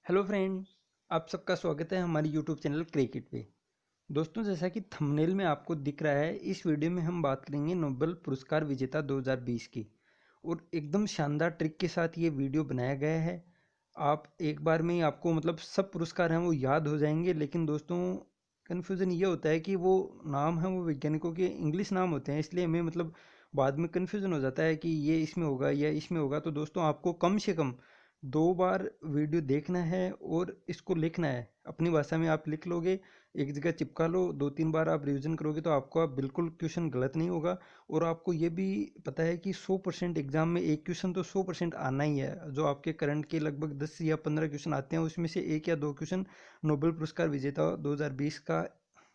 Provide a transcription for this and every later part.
Hello friend. आप सबका स्वागत है हमारी यूट्यूब चैनल क्रिकेट पे। दोस्तों, जैसा कि थंबनेल में आपको दिख रहा है, इस वीडियो में हम बात करेंगे नोबेल पुरस्कार विजेता 2020 की। और एकदम शानदार ट्रिक के साथ ये वीडियो बनाया गया है। आप एक बार में ही आपको सब पुरस्कार हैं वो याद हो जाएंगे। लेकिन दोस्तों, कन्फ्यूज़न ये होता है कि वो नाम है वो वैज्ञानिकों के इंग्लिश नाम होते हैं, इसलिए हमें बाद में कन्फ्यूज़न हो जाता है कि ये इसमें होगा या इसमें होगा। तो दोस्तों, आपको कम से कम 2 बार वीडियो देखना है और इसको लिखना है। अपनी भाषा में आप लिख लोगे, एक जगह चिपका लो, 2-3 बार आप रिवीजन करोगे तो आपका बिल्कुल क्वेश्चन गलत नहीं होगा। और आपको ये भी पता है कि 100% एग्जाम में एक क्वेश्चन तो 100% आना ही है। जो आपके करंट के लगभग 10 या 15 क्वेश्चन आते हैं, उसमें से 1 या 2 क्वेश्चन नोबेल पुरस्कार विजेता 2020 का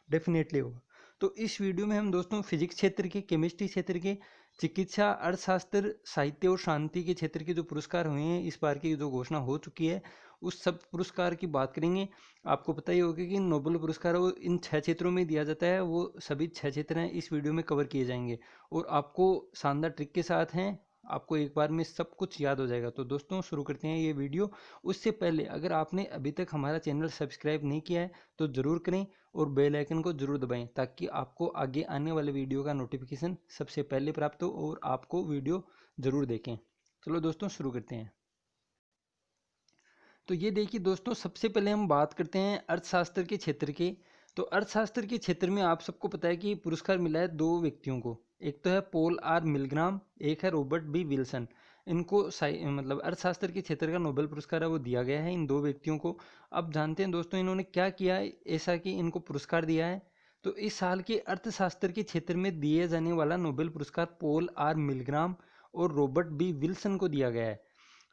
डेफिनेटली होगा। तो इस वीडियो में हम दोस्तों फिजिक्स क्षेत्र के, केमिस्ट्री क्षेत्र के, चिकित्सा, अर्थशास्त्र, साहित्य और शांति के क्षेत्र के जो पुरस्कार हुए हैं, इस बार की जो घोषणा हो चुकी है, उस सब पुरस्कार की बात करेंगे। आपको पता ही होगा कि नोबेल पुरस्कार वो इन 6 क्षेत्रों में दिया जाता है। वो सभी 6 क्षेत्र हैं इस वीडियो में कवर किए जाएंगे और आपको शानदार ट्रिक के साथ हैं। आपको एक बार में सब कुछ याद हो जाएगा। तो दोस्तों, शुरू करते हैं ये वीडियो। उससे पहले अगर आपने अभी तक हमारा चैनल सब्सक्राइब नहीं किया है तो ज़रूर करें और बेल आइकन को जरूर दबाएं, ताकि आपको आगे आने वाले वीडियो का नोटिफिकेशन सबसे पहले प्राप्त हो और आपको वीडियो जरूर देखें। चलो दोस्तों, शुरू करते हैं। तो ये देखिए दोस्तों, सबसे पहले हम बात करते हैं अर्थशास्त्र के क्षेत्र के। तो अर्थशास्त्र के क्षेत्र में आप सबको पता है कि पुरस्कार मिला है 2 व्यक्तियों को। एक तो है पॉल आर मिलग्राम, एक है रॉबर्ट बी विल्सन। इनको अर्थशास्त्र के क्षेत्र का नोबेल पुरस्कार है वो दिया गया है इन 2 व्यक्तियों को। अब जानते हैं दोस्तों इन्होंने क्या किया है ऐसा कि इनको पुरस्कार दिया है। तो इस साल के अर्थशास्त्र के क्षेत्र में दिए जाने वाला नोबेल पुरस्कार पॉल आर मिलग्राम और रॉबर्ट बी विल्सन को दिया गया है।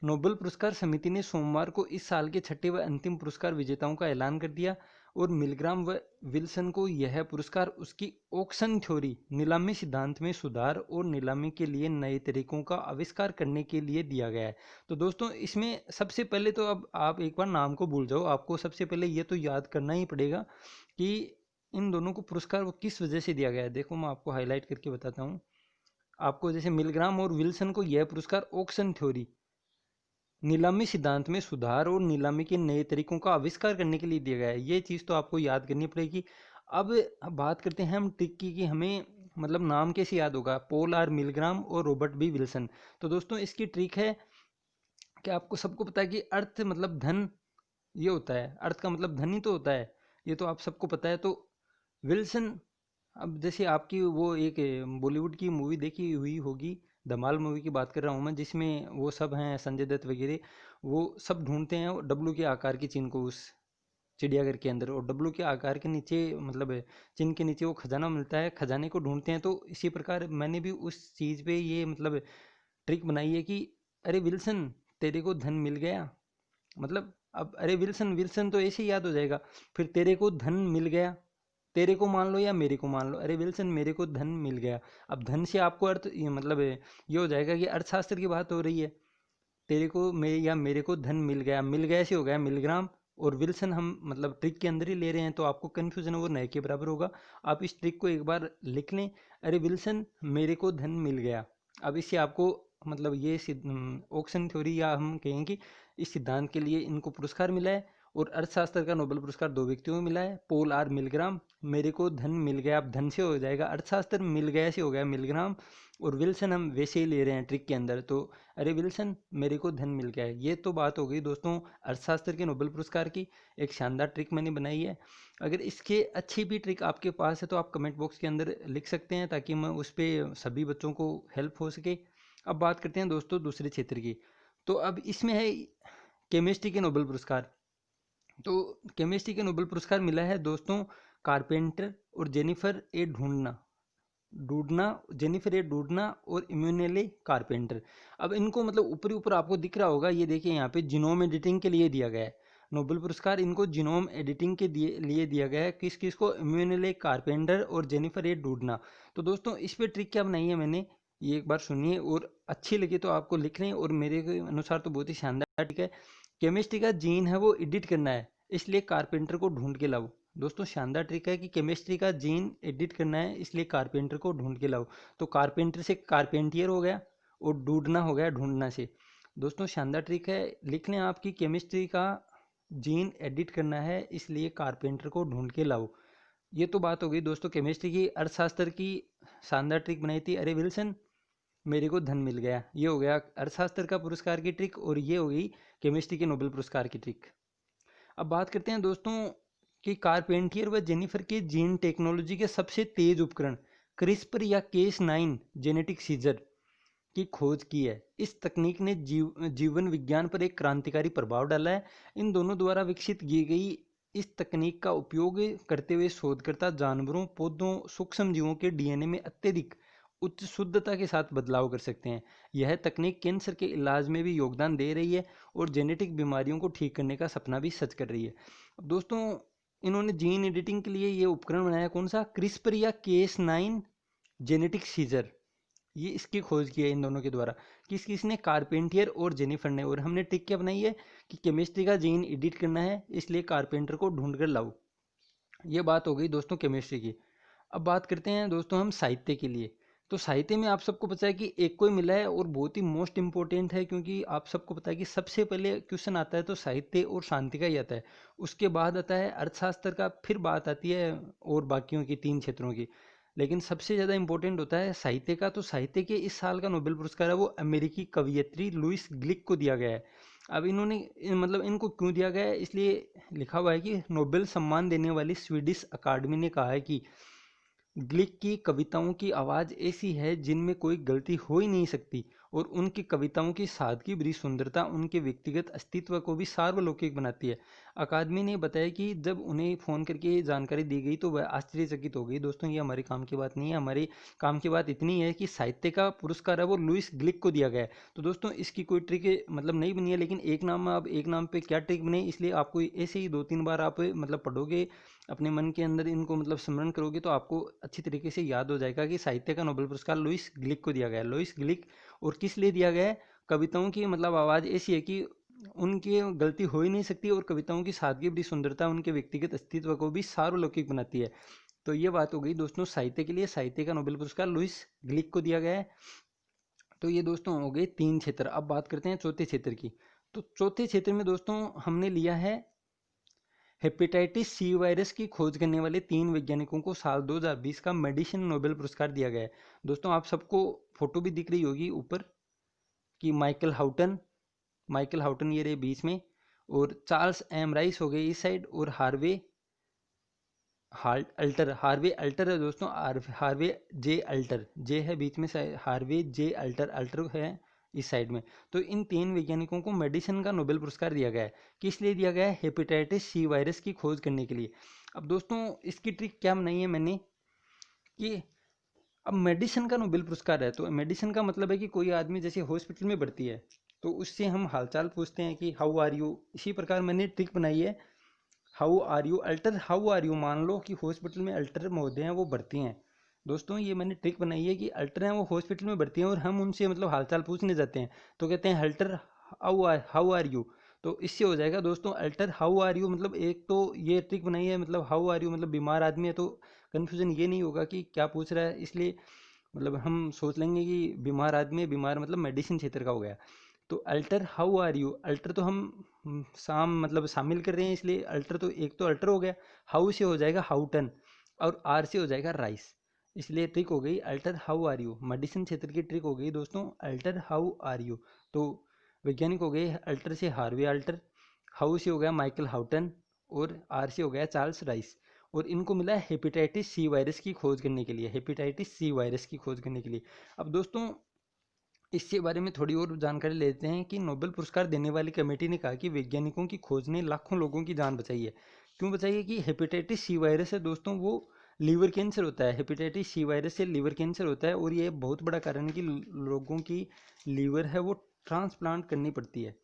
नोबेल पुरस्कार समिति ने सोमवार को इस साल के छठे व अंतिम पुरस्कार विजेताओं का ऐलान कर दिया। और मिलग्राम व विल्सन को यह पुरस्कार उसकी ऑक्शन थ्योरी, नीलामी सिद्धांत में सुधार और नीलामी के लिए नए तरीकों का आविष्कार करने के लिए दिया गया है। तो दोस्तों, इसमें सबसे पहले तो अब आप एक बार नाम को भूल जाओ। आपको सबसे पहले ये तो याद करना ही पड़ेगा कि इन दोनों को पुरस्कार वो किस वजह से दिया गया है। देखो, मैं आपको हाईलाइट करके बताता हूँ। आपको जैसे मिलग्राम और विल्सन को यह पुरस्कार ऑक्शन थ्योरी, नीलामी सिद्धांत में सुधार और नीलामी के नए तरीकों का आविष्कार करने के लिए दिया गया है। ये चीज़ तो आपको याद करनी पड़ेगी। अब बात करते हैं हम ट्रिक की कि हमें नाम कैसे याद होगा, पॉल आर मिलग्राम और रॉबर्ट बी विल्सन। तो दोस्तों, इसकी ट्रिक है कि आपको सबको पता है कि अर्थ धन ये होता है। अर्थ का धन ही तो होता है, ये तो आप सबको पता है। तो विल्सन, अब जैसे आपकी वो एक बॉलीवुड की मूवी देखी हुई होगी, धमाल मूवी की बात कर रहा हूँ मैं, जिसमें वो सब हैं, संजय दत्त वगैरह, वो सब ढूंढते हैं डब्लू के आकार की चीन को उस चिड़ियाघर के अंदर। और डब्लू के आकार के नीचे चिन के नीचे वो खजाना मिलता है, खजाने को ढूंढते हैं। तो इसी प्रकार मैंने भी उस चीज़ पे ये ट्रिक बनाई है कि अरे विल्सन, तेरे को धन मिल गया। अब अरे विल्सन, विल्सन तो ऐसे ही याद हो जाएगा। फिर तेरे को धन मिल गया, तेरे को मान लो या मेरे को मान लो, अरे विल्सन मेरे को धन मिल गया। अब धन से आपको अर्थ ये हो जाएगा कि अर्थशास्त्र की बात हो रही है। तेरे को या मेरे को धन मिल गया, मिल गया से हो गया मिलग्राम। और विल्सन हम ट्रिक के अंदर ही ले रहे हैं, तो आपको कन्फ्यूजन वो नए के बराबर होगा। आप इस ट्रिक को एक बार लिख लें, अरे विल्सन मेरे को धन मिल गया। अब इससे आपको ये ऑक्शन थ्योरी, या हम कहें कि इस सिद्धांत के लिए इनको पुरस्कार मिला है। और अर्थशास्त्र का नोबेल पुरस्कार 2 व्यक्तियों को मिला है, पॉल आर मिलग्राम, मेरे को धन मिल गया। अब धन से हो जाएगा अर्थशास्त्र, मिल गया से हो गया मिलग्राम। और विल्सन हम वैसे ही ले रहे हैं ट्रिक के अंदर। तो अरे विल्सन मेरे को धन मिल गया है। ये तो बात हो गई दोस्तों अर्थशास्त्र के नोबेल पुरस्कार की। एक शानदार ट्रिक मैंने बनाई है। अगर इसके अच्छी भी ट्रिक आपके पास है तो आप कमेंट बॉक्स के अंदर लिख सकते हैं, ताकि मैं उस पर सभी बच्चों को हेल्प हो सके। अब बात करते हैं दोस्तों दूसरे क्षेत्र की। तो अब इसमें है केमिस्ट्री के नोबेल पुरस्कार। तो केमिस्ट्री के नोबेल पुरस्कार मिला है दोस्तों कारपेंटर और जेनिफर ए ढूंढना डूडना जेनिफर ए डूडना और इम्यूनेले कारपेंटर। अब इनको ऊपरी ऊपर आपको दिख रहा होगा, ये देखिए यहाँ पे जीनोम एडिटिंग के लिए दिया गया है नोबेल पुरस्कार। इनको जीनोम एडिटिंग के लिए दिया गया है। किस किस को, इम्यूनेले कारपेंटर और जेनिफर ए डूडना। तो दोस्तों, इस पे ट्रिक क्या बनाई है मैंने, ये एक बार सुनिए, और अच्छी लगी तो आपको लिख लें। और मेरे अनुसार तो बहुत ही शानदार ट्रिक है। केमिस्ट्री का जीन है वो एडिट करना है, इसलिए कारपेंटर को ढूंढ के लाओ। दोस्तों, शानदार ट्रिक है कि केमिस्ट्री का जीन एडिट करना है, इसलिए कारपेंटर को ढूंढ के लाओ। तो कारपेंटर से कारपेंटियर हो गया और ढूंढना हो गया ढूंढना से। दोस्तों, शानदार ट्रिक है, लिख लें आपकी केमिस्ट्री का जीन एडिट करना है, इसलिए कारपेंटर को ढूंढ के लाओ। ये तो बात हो गई दोस्तों केमिस्ट्री की। अर्थशास्त्र की शानदार ट्रिक बनाई थी, अरे विल्सन मेरे को धन मिल गया, ये हो गया अर्थशास्त्र का पुरस्कार की ट्रिक, और ये हो गई केमिस्ट्री के नोबेल पुरस्कार की ट्रिक। अब बात करते हैं दोस्तों कि कारपेंटियर व जेनिफर के जीन टेक्नोलॉजी के सबसे तेज उपकरण क्रिस्पर या केस 9 जेनेटिक सीजर की खोज की है। इस तकनीक ने जीवन विज्ञान पर एक क्रांतिकारी प्रभाव डाला है। इन दोनों द्वारा विकसित की गई इस तकनीक का उपयोग करते हुए शोधकर्ता जानवरों, पौधों, सूक्ष्म जीवों के डीएनए में अत्यधिक उच्च शुद्धता के साथ बदलाव कर सकते हैं। यह तकनीक कैंसर के इलाज में भी योगदान दे रही है और जेनेटिक बीमारियों को ठीक करने का सपना भी सच कर रही है। अब दोस्तों इन्होंने जीन एडिटिंग के लिए ये उपकरण बनाया, कौन सा, क्रिस्पर या केस 9 जेनेटिक सीजर। ये इसकी खोज की है इन दोनों के द्वारा। किसने, कारपेंटियर और जेनिफर ने। और हमने ट्रिक क्या बनाई है कि केमिस्ट्री का जीन एडिट करना है, इसलिए कारपेंटर को ढूंढ कर लाओ। ये बात हो गई दोस्तों केमिस्ट्री की। अब बात करते हैं दोस्तों हम साहित्य के लिए। तो साहित्य में आप सबको पता है कि एक को ही मिला है और बहुत ही मोस्ट इंपॉर्टेंट है, क्योंकि आप सबको पता है कि सबसे पहले क्वेश्चन आता है तो साहित्य और शांति का ही आता है। उसके बाद आता है अर्थशास्त्र का, फिर बात आती है और बाकियों की 3 क्षेत्रों की। लेकिन सबसे ज़्यादा इंपॉर्टेंट होता है साहित्य का। तो साहित्य के इस साल का नोबेल पुरस्कार है वो अमेरिकी कवयित्री लुइस ग्लिक को दिया गया है। अब इन्होंने मतलब इनको क्यों दिया गया है, इसलिए लिखा हुआ है कि नोबेल सम्मान देने वाली स्वीडिश अकादमी ने कहा है कि ग्लिक की कविताओं की आवाज़ ऐसी है जिनमें कोई गलती हो ही नहीं सकती, और उनकी कविताओं की सादगी भरी सुंदरता उनके व्यक्तिगत अस्तित्व को भी सार्वलौकिक बनाती है। अकादमी ने बताया कि जब उन्हें फ़ोन करके जानकारी दी गई तो वह आश्चर्यचकित हो गई। दोस्तों ये हमारे काम की बात नहीं है, हमारे काम की बात इतनी है कि साहित्य का पुरस्कार है वो लुइस ग्लिक को दिया गया है। तो दोस्तों इसकी कोई ट्रिक मतलब नहीं बनी है, लेकिन एक नाम, अब एक नाम पे क्या ट्रिक बनी, इसलिए आपको ऐसे ही 2-3 बार आप मतलब पढ़ोगे, अपने मन के अंदर इनको मतलब स्मरण करोगे तो आपको अच्छी तरीके से याद हो जाएगा कि साहित्य का नोबेल पुरस्कार लुइस ग्लिक को दिया गया है। लुइस ग्लिक, और किस लिए दिया गया है, कविताओं की मतलब आवाज़ ऐसी है कि उनकी गलती हो ही नहीं सकती, और कविताओं की सादगी बड़ी सुंदरता उनके व्यक्तिगत अस्तित्व को भी सार्वलौकिक बनाती है। तो ये बात हो गई दोस्तों साहित्य के लिए, साहित्य का नोबेल पुरस्कार लुइस ग्लिक को दिया गया है। तो ये दोस्तों हो गए 3 क्षेत्र। अब बात करते हैं चौथे क्षेत्र की। तो चौथे क्षेत्र में दोस्तों हमने लिया है हेपेटाइटिस सी वायरस की खोज करने वाले 3 वैज्ञानिकों को साल 2020 का मेडिसिन नोबेल पुरस्कार दिया गया है। दोस्तों आप सबको फोटो भी दिख रही होगी ऊपर कि माइकल हाउटन ये रहे बीच में, और चार्ल्स एम राइस हो गए इस साइड, और हार्वे अल्टर है दोस्तों, हार्वे जे अल्टर, जे है बीच में, हार्वे जे अल्टर, अल्टर है इस साइड में। तो इन 3 वैज्ञानिकों को मेडिसिन का नोबेल पुरस्कार दिया गया है। किस लिए दिया गया है, हेपेटाइटिस सी वायरस की खोज करने के लिए। अब दोस्तों इसकी ट्रिक क्या बनाई है मैंने कि अब मेडिसिन का नोबेल पुरस्कार है, तो मेडिसिन का मतलब है कि कोई आदमी जैसे हॉस्पिटल में भर्ती है तो उससे हम हालचाल पूछते हैं कि हाउ आर यू। इसी प्रकार मैंने ट्रिक बनाई है, how are you alter, how are you, मान लो कि हॉस्पिटल में अल्टर महोदय हैं वो भर्ती हैं। दोस्तों ये मैंने ट्रिक बनाई है कि अल्टर हैं वो हॉस्पिटल में भर्ती हैं और हम उनसे मतलब हालचाल पूछने जाते हैं तो कहते हैं अल्टर हाउ आर यू। तो इससे हो जाएगा दोस्तों अल्टर हाउ आर यू, मतलब एक तो ये ट्रिक बनाई है, मतलब हाउ आर यू मतलब बीमार आदमी है तो कन्फ्यूजन ये नहीं होगा कि क्या पूछ रहा है, इसलिए मतलब हम सोच लेंगे कि बीमार आदमी है, बीमार मतलब मेडिसिन क्षेत्र का हो गया। तो alter how are you, alter तो हम मतलब शामिल कर रहे हैं, इसलिए अल्टर तो एक तो अल्टर हो गया, हाउ से हो जाएगा हाउटन, और आर से हो जाएगा राइस, इसलिए ट्रिक हो गई alter how are you. Medicine क्षेत्र की ट्रिक हो गई दोस्तों अल्टर हाउ आर यू। तो वैज्ञानिक हो गए अल्टर से हार्वे अल्टर, हाउ से हो गया माइकल हाउटन, और आर से हो गया चार्ल्स राइस। और इनको मिला है हेपेटाइटिस सी वायरस की खोज करने के लिए, हेपेटाइटिस सी वायरस की खोज करने के लिए। अब दोस्तों इसके बारे में थोड़ी और जानकारी लेते हैं कि नोबेल पुरस्कार देने वाली कमेटी ने कहा कि वैज्ञानिकों की खोज ने लाखों लोगों की जान बचाई है। क्यों बचाई है, कि हेपेटाइटिस सी वायरस है दोस्तों वो लीवर कैंसर होता है, हेपेटाइटिस सी वायरस से लीवर कैंसर होता है, और ये बहुत बड़ा कारण है कि लोगों की लीवर है वो ट्रांसप्लांट करनी पड़ती है।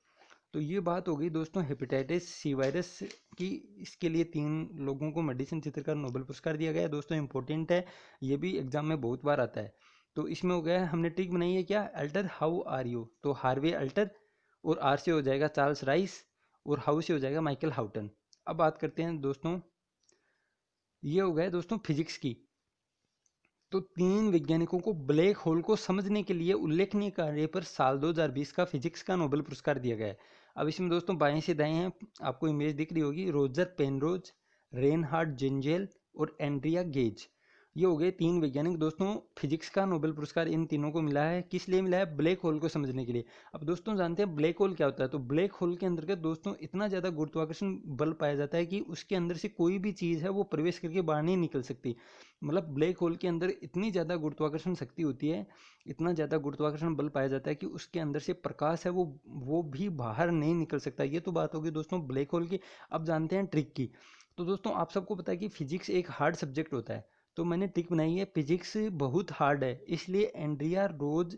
तो ये बात हो गई दोस्तों हेपेटाइटिस सी वायरस की। इसके लिए 3 लोगों को मेडिसिन क्षेत्र का नोबेल पुरस्कार दिया गया है दोस्तों, इंपॉर्टेंट है, ये भी एग्जाम में बहुत बार आता है। तो इसमें हो गया हमने ट्रिक बनाई है क्या, अल्टर हाउ आर यू, तो हार्वे अल्टर, और आर से हो जाएगा चार्ल्स राइस, और हाउ से हो जाएगा माइकल हाउटन। अब बात करते हैं दोस्तों, ये हो गया दोस्तों फिजिक्स की। तो 3 वैज्ञानिकों को ब्लैक होल को समझने के लिए उल्लेखनीय कार्य पर साल 2020 का फिजिक्स का नोबेल पुरस्कार दिया गया है। अब इसमें दोस्तों बाएं से दाएं हैं, आपको इमेज दिख रही होगी, रोजर पेनरोज, रेनहार्ड जेंजेल और एंड्रिया गेज। ये हो गए 3 वैज्ञानिक दोस्तों। फिजिक्स का नोबेल पुरस्कार इन तीनों को मिला है। किस लिए मिला है? ब्लैक होल को समझने के लिए। अब दोस्तों जानते हैं ब्लैक होल क्या होता है? तो ब्लैक होल के अंतर्गत दोस्तों इतना ज़्यादा गुरुत्वाकर्षण बल पाया जाता है कि उसके अंदर से कोई भी चीज़ है वो प्रवेश करके बाहर नहीं निकल सकती। मतलब ब्लैक होल के अंदर इतनी ज़्यादा गुरुत्वाकर्षण शक्ति होती है, इतना ज़्यादा गुरुत्वाकर्षण बल पाया जाता है कि उसके अंदर से प्रकाश है वो भी बाहर नहीं निकल सकता। ये तो बात होगी दोस्तों ब्लैक होल की। अब जानते हैं ट्रिक की। तो दोस्तों आप सबको पता है कि फिजिक्स एक हार्ड सब्जेक्ट होता है, तो मैंने ट्रिक बनाई है। फिजिक्स बहुत हार्ड है, इसलिए एंड्रिया रोज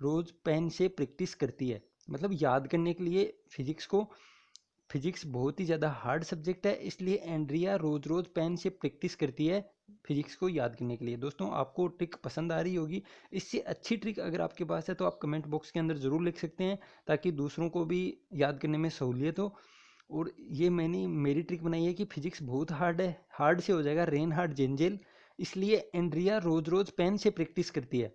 रोज पेन से प्रैक्टिस करती है। मतलब याद करने के लिए फिजिक्स बहुत ही ज़्यादा हार्ड सब्जेक्ट है, इसलिए एंड्रिया रोज रोज पेन से प्रैक्टिस करती है फिजिक्स को याद करने के लिए। दोस्तों आपको ट्रिक पसंद आ रही होगी। इससे अच्छी ट्रिक अगर आपके पास है तो आप कमेंट बॉक्स के अंदर ज़रूर लिख सकते हैं, ताकि दूसरों को भी याद करने में सहूलियत हो। और ये मैंने मेरी ट्रिक बनाई है कि फिजिक्स बहुत हार्ड है, हार्ड से हो जाएगा रेनहार्ड जेंजेल, इसलिए एंड्रिया रोज रोज पेन से प्रैक्टिस करती है।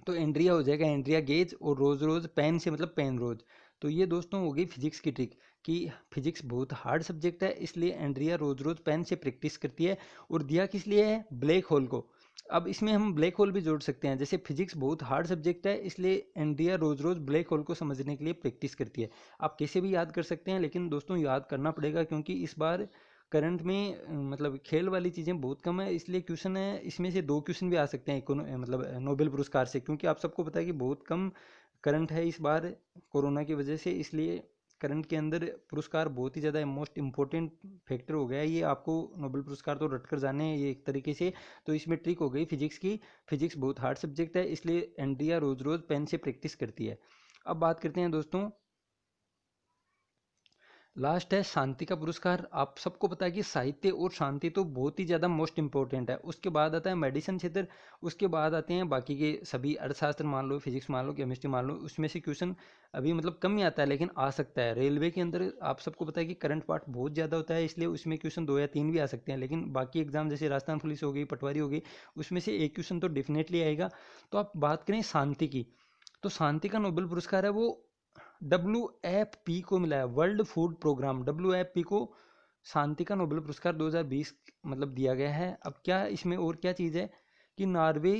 तो एंड्रिया हो जाएगा एंड्रिया गेज, और रोज रोज पेन से मतलब पेन रोज। तो ये दोस्तों हो गई फिजिक्स की ट्रिक कि फिजिक्स बहुत हार्ड सब्जेक्ट है, इसलिए एंड्रिया रोज रोज पेन से प्रैक्टिस करती है। और दिया किस लिए है? ब्लैक होल को। अब इसमें हम ब्लैक होल भी जोड़ सकते हैं, जैसे फिजिक्स बहुत हार्ड सब्जेक्ट है, इसलिए एंड्रिया रोज रोज ब्लैक होल को समझने के लिए प्रैक्टिस करती है। आप कैसे भी याद कर सकते हैं, लेकिन दोस्तों याद करना पड़ेगा, क्योंकि इस बार करंट में मतलब खेल वाली चीज़ें बहुत कम है, इसलिए क्वेश्चन है इसमें से 2 क्वेश्चन भी आ सकते हैं मतलब नोबेल पुरस्कार से, क्योंकि आप सबको पता है कि बहुत कम करंट है इस बार कोरोना की वजह से। इसलिए करंट के अंदर पुरस्कार बहुत ही ज़्यादा मोस्ट इम्पोर्टेंट फैक्टर हो गया है। ये आपको नोबेल पुरस्कार तो रट कर जाने हैं ये एक तरीके से। तो इसमें ट्रिक हो गई फिजिक्स की। फिजिक्स बहुत हार्ड सब्जेक्ट है, इसलिए एंड्रिया रोज रोज पेन से प्रैक्टिस करती है। अब बात करते हैं दोस्तों, लास्ट है शांति का पुरस्कार। आप सबको पता है कि साहित्य और शांति तो बहुत ही ज़्यादा मोस्ट इंपॉर्टेंट है। उसके बाद आता है मेडिसिन क्षेत्र, उसके बाद आते हैं बाकी के सभी, अर्थशास्त्र मान लो, फिजिक्स मान लो, केमिस्ट्री मान लो। उसमें से क्वेश्चन अभी मतलब कम ही आता है, लेकिन आ सकता है। रेलवे के अंदर आप सबको पता है कि करंट पार्ट बहुत ज़्यादा होता है, इसलिए उसमें क्वेश्चन 2 या 3 भी आ सकते हैं। लेकिन बाकी एग्जाम जैसे राजस्थान पुलिस हो गई, पटवारी हो गई, उसमें से एक क्वेश्चन तो डेफिनेटली आएगा। तो आप बात करें शांति की, तो शांति का नोबेल पुरस्कार है वो WFP को मिला है, वर्ल्ड फूड प्रोग्राम। WFP को शांति का नोबेल पुरस्कार 2020 मतलब दिया गया है। अब क्या इसमें और क्या चीज़ है कि नॉर्वे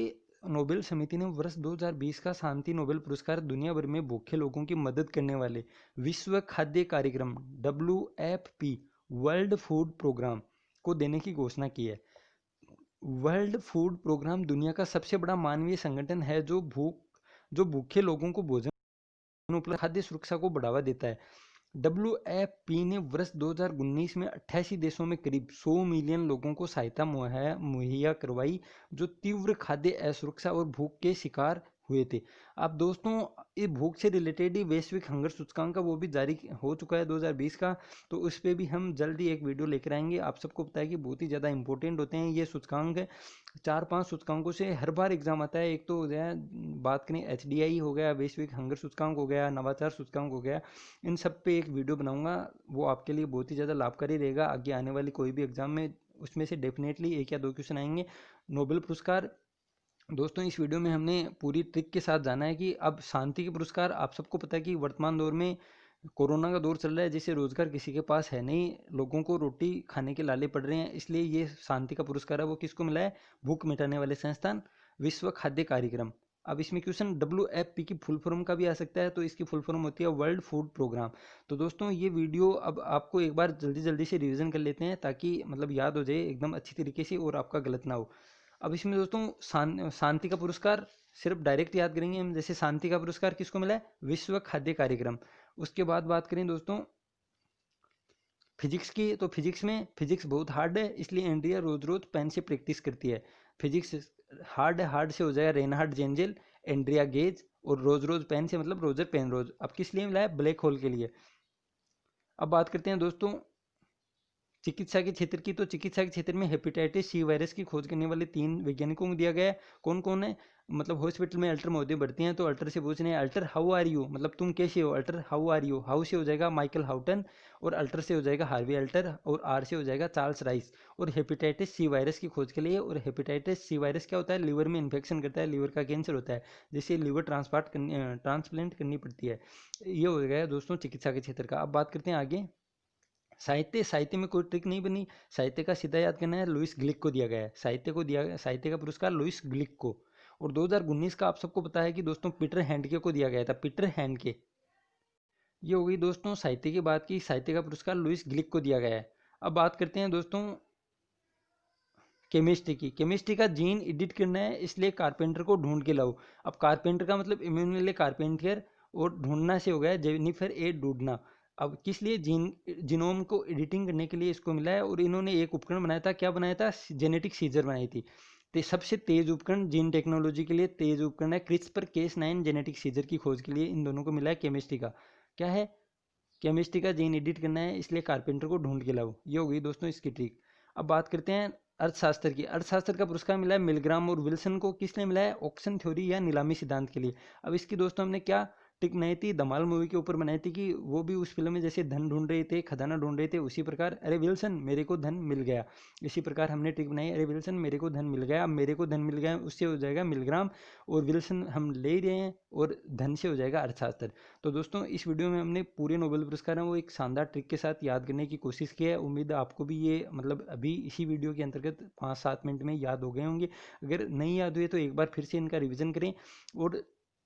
नोबेल समिति ने वर्ष 2020 का शांति नोबेल पुरस्कार दुनिया भर में भूखे लोगों की मदद करने वाले विश्व खाद्य कार्यक्रम WFP वर्ल्ड फूड प्रोग्राम को देने की घोषणा की है। वर्ल्ड फूड प्रोग्राम दुनिया का सबसे बड़ा मानवीय संगठन है जो भूखे लोगों को भोजन उपलब्ध खाद्य सुरक्षा को बढ़ावा देता है। WFP ने वर्ष 2019 में 88 देशों में करीब 100 मिलियन लोगों को सहायता मुहैया करवाई, जो तीव्र खाद्य असुरक्षा और भूख के शिकार हुए थे। अब दोस्तों ये भूख से रिलेटेड ही वैश्विक हंगर सूचकांक का वो भी जारी हो चुका है 2020 का, तो उस पर भी हम जल्दी एक वीडियो लेकर आएंगे। आप सबको पता है कि बहुत ही ज़्यादा इंपॉर्टेंट होते हैं ये सूचकांक। 4-5 सूचकांकों से हर बार एग्जाम आता है। एक तो हो गया, बात करें HDI हो गया, वैश्विक हंगर सूचकांक हो गया, नवाचार सूचकांक हो गया, इन सब पे एक वीडियो बनाऊंगा। वो आपके लिए बहुत ही ज़्यादा लाभकारी रहेगा आगे आने वाली कोई भी एग्जाम में। उसमें से डेफिनेटली 1 या 2 क्वेश्चन आएंगे। नोबेल पुरस्कार दोस्तों इस वीडियो में हमने पूरी ट्रिक के साथ जाना है कि अब शांति के पुरस्कार, आप सबको पता है कि वर्तमान दौर में कोरोना का दौर चल रहा है, जिससे रोजगार किसी के पास है नहीं, लोगों को रोटी खाने के लाले पड़ रहे हैं, इसलिए ये शांति का पुरस्कार है वो किसको मिला है? भूख मिटाने वाले संस्थान विश्व खाद्य कार्यक्रम। अब इसमें क्वेश्चन WFP की फुल फॉर्म का भी आ सकता है, तो इसकी फुल फॉर्म होती है वर्ल्ड फूड प्रोग्राम। तो दोस्तों ये वीडियो अब आपको एक बार जल्दी जल्दी से रिवीजन कर लेते हैं, ताकि मतलब याद हो जाए एकदम अच्छी तरीके से और आपका गलत ना हो। अब इसमें दोस्तों शांति का पुरस्कार सिर्फ डायरेक्ट याद करेंगे हम, जैसे शांति का पुरस्कार किसको मिला है? विश्व खाद्य कार्यक्रम। उसके बाद बात करें दोस्तों फिजिक्स की, तो फिजिक्स बहुत हार्ड है, इसलिए एंड्रिया रोज रोज पेन से प्रैक्टिस करती है। फिजिक्स हार्ड है, हार्ड से हो जाएगा रेनहार्ड जेंजेल, एंड्रिया गेज, और रोज रोज पेन से मतलब रोजर पेन रोज। अब किस लिए मिला है? ब्लैक होल के लिए। अब बात करते हैं दोस्तों चिकित्सा के क्षेत्र की, तो चिकित्सा के क्षेत्र में हेपेटाइटिस सी वायरस की खोज करने वाले 3 वैज्ञानिकों को दिया गया है। कौन कौन है? मतलब हॉस्पिटल में अल्टर महोदय बढ़ती हैं, तो अल्टर से पूछ रहे हैं अल्टर हाउ आर यू, मतलब तुम कैसे हो? Alter how are you, how से हो जाएगा माइकल हाउटन, और अल्टर से हो जाएगा हार्वी अल्टर, और आर से हो जाएगा चार्ल्स राइस। और हेपेटाइटिस सी वायरस की खोज के लिए, और हेपेटाइटिस सी वायरस क्या होता है? लीवर में इन्फेक्शन करता है, लीवर का कैंसर होता है, जिससे लीवर ट्रांसप्लांट करनी पड़ती है। ये हो गया दोस्तों चिकित्सा के क्षेत्र का। अब बात करते हैं आगे साहित्य। साहित्य में कोई ट्रिक नहीं बनी, साहित्य का सीधा याद करना है, लुइस ग्लिक को दिया गया है। साहित्य को दिया गया, साहित्य का पुरस्कार लुइस ग्लिक को। और 2019 का आप सबको पता है कि दोस्तों पीटर हैंडके को दिया गया था, पीटर हैंडके। ये हो गई दोस्तों साहित्य की बात की, साहित्य का पुरस्कार लुइस ग्लिक को दिया गया है। अब बात करते हैं दोस्तों केमिस्ट्री की। केमिस्ट्री का जीन एडिट करना है, इसलिए कारपेंटर को ढूंढ के लाओ। अब कारपेंटर का मतलब इम्यूनल कारपेंटर, और ढूंढना से हो गया जेनिफर ए ढूंढना। अब किस लिए? जीनोम को एडिटिंग करने के लिए इसको मिला है, और इन्होंने एक उपकरण बनाया था। क्या बनाया था? जेनेटिक सीजर बनाई थी। तो सबसे तेज उपकरण जीन टेक्नोलॉजी के लिए तेज उपकरण है क्रिस्पर केस 9 जेनेटिक सीजर की खोज के लिए इन दोनों को मिला है केमिस्ट्री का। क्या है? केमिस्ट्री का जीन एडिट करना है, इसलिए कारपेंटर को ढूंढ के लाओ। ये हो गई दोस्तों इसकी ट्रिक। अब बात करते हैं अर्थशास्त्र की। अर्थशास्त्र का पुरस्कार मिला है मिलग्राम और विल्सन को। किस लिए मिला है? ऑक्शन थ्योरी या नीलामी सिद्धांत के लिए। अब इसकी दोस्तों हमने क्या ट्रिक बनाई थी? धमाल मूवी के ऊपर बनाई थी, कि वो भी उस फिल्म में जैसे धन ढूंढ रहे थे, खजाना ढूंढ रहे थे, उसी प्रकार अरे विल्सन मेरे को धन मिल गया, इसी प्रकार हमने ट्रिक बनाई। अरे विल्सन मेरे को धन मिल गया, अब मेरे को धन मिल गया उससे हो जाएगा मिलग्राम, और विल्सन हम ले रहे हैं, और धन से हो जाएगा अर्थशास्त्र। तो दोस्तों इस वीडियो में हमने पूरे नोबेल पुरस्कार हैं वो एक शानदार ट्रिक के साथ याद करने की कोशिश की है। उम्मीद है आपको भी ये मतलब अभी इसी वीडियो के अंतर्गत 5-7 मिनट में याद हो गए होंगे। अगर नहीं याद हुए तो एक बार फिर से इनका रिवीजन करें, और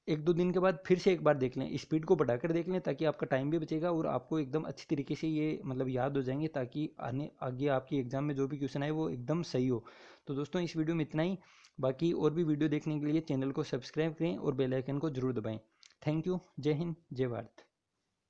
1-2 दिन के बाद फिर से एक बार देख लें, स्पीड को बढ़ाकर देख लें, ताकि आपका टाइम भी बचेगा और आपको एकदम अच्छी तरीके से ये मतलब याद हो जाएंगे, ताकि आगे आपकी एग्जाम में जो भी क्वेश्चन आए वो एकदम सही हो। तो दोस्तों इस वीडियो में इतना ही। बाकी और भी वीडियो देखने के लिए चैनल को सब्सक्राइब करें और बेल आइकन को जरूर दबाएं। Thank you. जय हिंद, जय भारत।